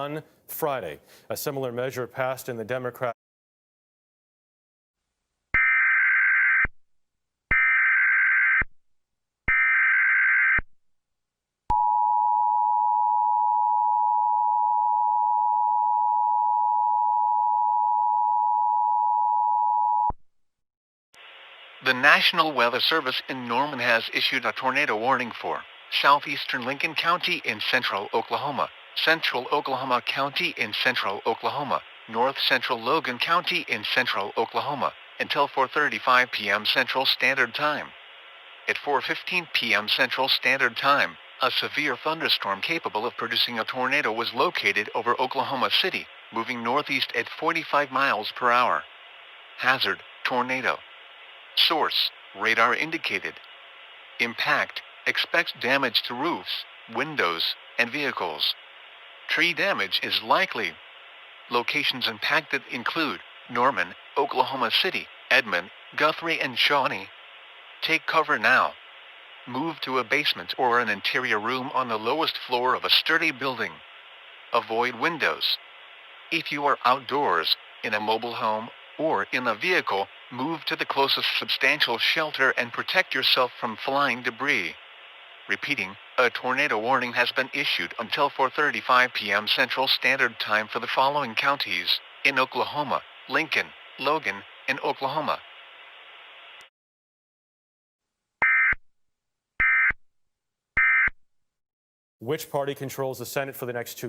on Friday. A similar measure passed in the Democrat. The National Weather Service in Norman has issued a tornado warning for southeastern Lincoln County in central Oklahoma, central Oklahoma County in central Oklahoma, north central Logan County in central Oklahoma, until 4:35 p.m. Central Standard Time. At 4:15 p.m. Central Standard Time, a severe thunderstorm capable of producing a tornado was located over Oklahoma City, moving northeast at 45 miles per hour. Hazard, tornado. Source, radar indicated. Impact, expects damage to roofs, windows, and vehicles. Tree damage is likely. Locations impacted include Norman, Oklahoma City, Edmond, Guthrie, and Shawnee. Take cover now. Move to a basement or an interior room on the lowest floor of a sturdy building. Avoid windows. If you are outdoors, in a mobile home, or in a vehicle, move to the closest substantial shelter and protect yourself from flying debris. Repeating, a tornado warning has been issued until 4:35 p.m. Central Standard Time for the following counties in Oklahoma: Lincoln, Logan, and Oklahoma. Which party controls the Senate for the next 2 years?